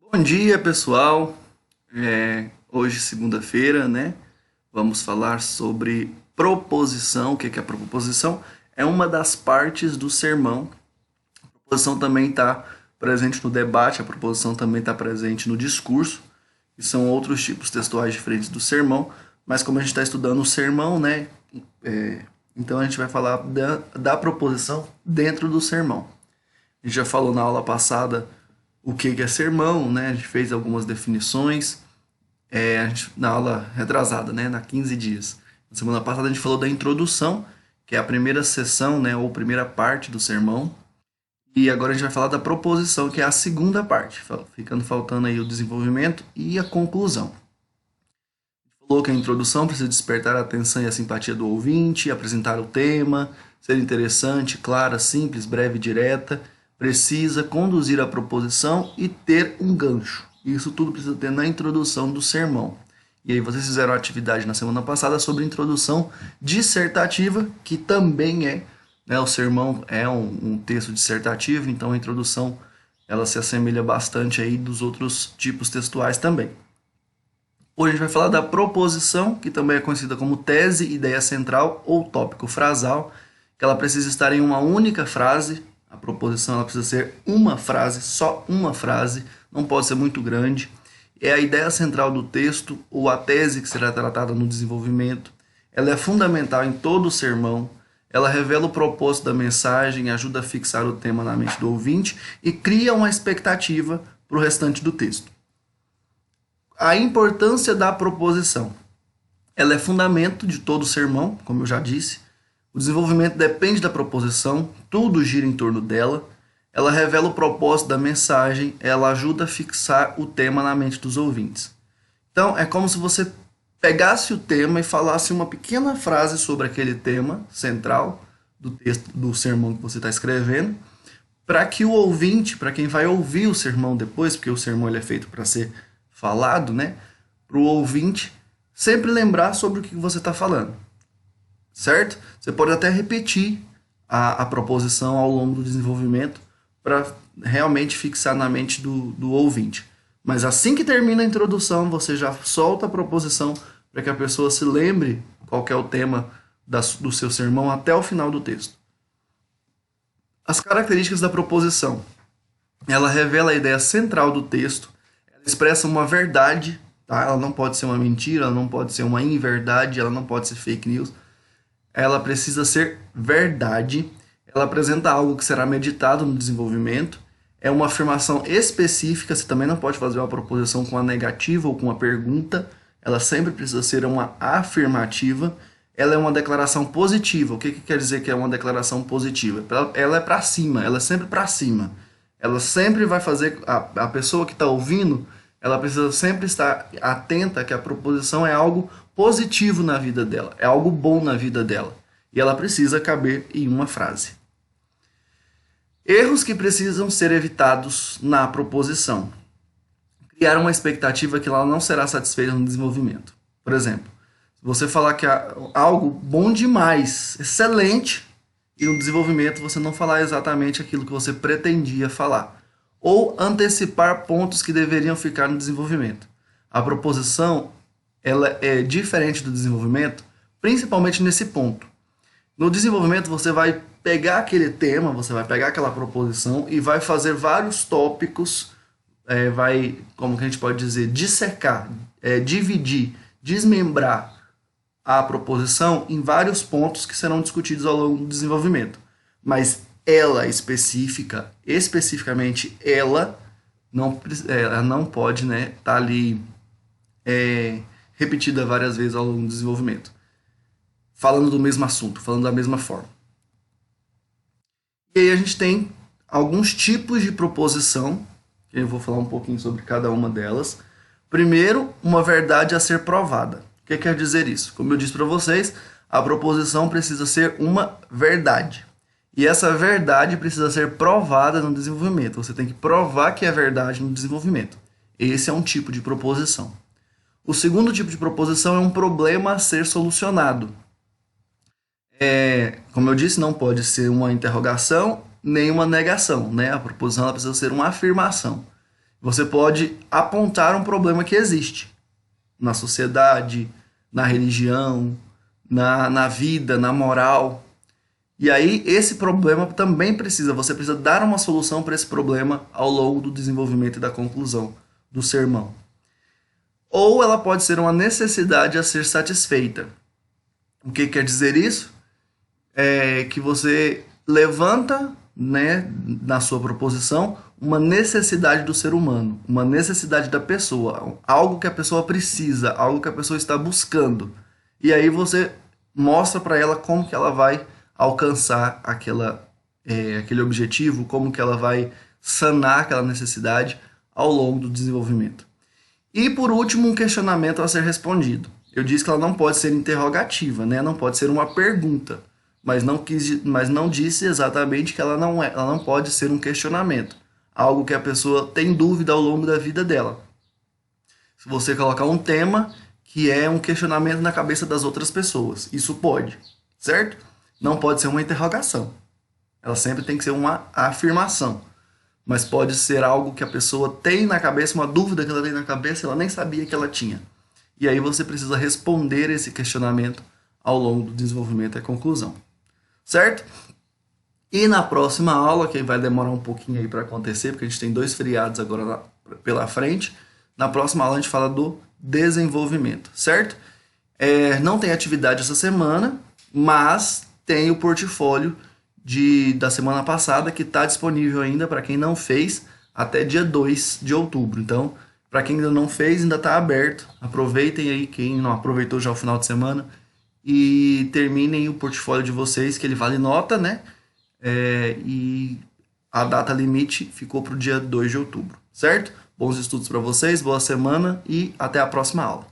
Bom dia, pessoal. Hoje, segunda-feira, né? Vamos falar sobre proposição. O que é a proposição? É uma das partes do sermão. A proposição também está presente no debate, a proposição também está presente no discurso, que são outros tipos textuais diferentes do sermão. Mas como a gente está estudando o sermão, né? Então a gente vai falar da proposição dentro do sermão. A gente já falou na aula passada o que é sermão, né? A gente fez algumas definições na aula retrasada, né? Na 15 dias. Na semana passada a gente falou da introdução, que é a primeira sessão, né? Ou primeira parte do sermão. E agora a gente vai falar da proposição, que é a segunda parte, ficando faltando aí o desenvolvimento e a conclusão. Falou que a introdução precisa despertar a atenção e a simpatia do ouvinte, apresentar o tema, ser interessante, clara, simples, breve e direta, precisa conduzir a proposição e ter um gancho. Isso tudo precisa ter na introdução do sermão. E aí vocês fizeram a atividade na semana passada sobre introdução dissertativa, que também né, o sermão é um texto dissertativo, então a introdução ela se assemelha bastante aí dos outros tipos textuais também. Hoje a gente vai falar da proposição, que também é conhecida como tese, ideia central ou tópico frasal, que ela precisa estar em uma única frase. A proposição ela precisa ser uma frase, só uma frase, não pode ser muito grande. É a ideia central do texto ou a tese que será tratada no desenvolvimento. Ela é fundamental em todo o sermão. Ela revela o propósito da mensagem, ajuda a fixar o tema na mente do ouvinte e cria uma expectativa para o restante do texto. A importância da proposição. Ela é fundamento de todo o sermão, como eu já disse. O desenvolvimento depende da proposição, tudo gira em torno dela. Ela revela o propósito da mensagem, ela ajuda a fixar o tema na mente dos ouvintes. Então, é como se você pegasse o tema e falasse uma pequena frase sobre aquele tema central do texto do sermão que você está escrevendo, para que o ouvinte, para quem vai ouvir o sermão depois, porque o sermão ele é feito para ser falado, né, para o ouvinte sempre lembrar sobre o que você está falando, certo? Você pode até repetir a proposição ao longo do desenvolvimento para realmente fixar na mente do ouvinte. Mas assim que termina a introdução, você já solta a proposição para que a pessoa se lembre qual que é o tema do seu sermão até o final do texto. As características da proposição. Ela revela a ideia central do texto, expressa uma verdade, tá? Ela não pode ser uma mentira, ela não pode ser uma inverdade, ela não pode ser fake news. Ela precisa ser verdade. Ela apresenta algo que será meditado no desenvolvimento. É uma afirmação específica, você também não pode fazer uma proposição com a negativa ou com a pergunta. Ela sempre precisa ser uma afirmativa. Ela é uma declaração positiva. O que quer dizer que é uma declaração positiva? Ela é para cima, ela é sempre para cima. Ela sempre vai fazer, a pessoa que está ouvindo, ela precisa sempre estar atenta que a proposição é algo positivo na vida dela, é algo bom na vida dela. E ela precisa caber em uma frase. Erros que precisam ser evitados na proposição. Criar uma expectativa que ela não será satisfeita no desenvolvimento. Por exemplo, se você falar que é algo bom demais, excelente, e no desenvolvimento você não falar exatamente aquilo que você pretendia falar. Ou antecipar pontos que deveriam ficar no desenvolvimento. A proposição ela é diferente do desenvolvimento, principalmente nesse ponto. No desenvolvimento você vai pegar aquele tema, você vai pegar aquela proposição e vai fazer vários tópicos, vai, como que a gente pode dizer, dissecar, dividir, desmembrar a proposição em vários pontos que serão discutidos ao longo do desenvolvimento. Mas ela especificamente ela não pode, né, tá ali repetida várias vezes ao longo do desenvolvimento. Falando do mesmo assunto, falando da mesma forma. E aí a gente tem alguns tipos de proposição, que eu vou falar um pouquinho sobre cada uma delas. Primeiro, uma verdade a ser provada. O que quer dizer isso? Como eu disse para vocês, a proposição precisa ser uma verdade. E essa verdade precisa ser provada no desenvolvimento. Você tem que provar que é verdade no desenvolvimento. Esse é um tipo de proposição. O segundo tipo de proposição é um problema a ser solucionado. Como eu disse, não pode ser uma interrogação nem uma negação, né? A proposição ela precisa ser uma afirmação. Você pode apontar um problema que existe na sociedade, na religião, na vida, na moral. E aí esse problema também você precisa dar uma solução para esse problema ao longo do desenvolvimento e da conclusão do sermão. Ou ela pode ser uma necessidade a ser satisfeita. O que quer dizer isso? É que você levanta, né, na sua proposição, uma necessidade do ser humano, uma necessidade da pessoa, algo que a pessoa precisa, algo que a pessoa está buscando. E aí você mostra para ela como que ela vai alcançar aquele objetivo, como que ela vai sanar aquela necessidade ao longo do desenvolvimento. E por último, um questionamento a ser respondido. Eu disse que ela não pode ser interrogativa, né? Não pode ser uma pergunta, mas não disse exatamente que ela não pode ser um questionamento, algo que a pessoa tem dúvida ao longo da vida dela. Se você colocar um tema que é um questionamento na cabeça das outras pessoas, isso pode, certo? Não pode ser uma interrogação. Ela sempre tem que ser uma afirmação. Mas pode ser algo que a pessoa tem na cabeça, uma dúvida que ela tem na cabeça, ela nem sabia que ela tinha. E aí você precisa responder esse questionamento ao longo do desenvolvimento e conclusão. Certo? E na próxima aula, que vai demorar um pouquinho aí para acontecer, porque a gente tem 2 feriados agora pela frente, na próxima aula a gente fala do desenvolvimento, certo? Não tem atividade essa semana, mas tem o portfólio da semana passada que está disponível ainda para quem não fez até dia 2 de outubro. Então, para quem ainda não fez, ainda está aberto. Aproveitem aí, quem não aproveitou já o final de semana, e terminem o portfólio de vocês, que ele vale nota, né? E a data limite ficou para o dia 2 de outubro, certo? Bons estudos para vocês, boa semana e até a próxima aula.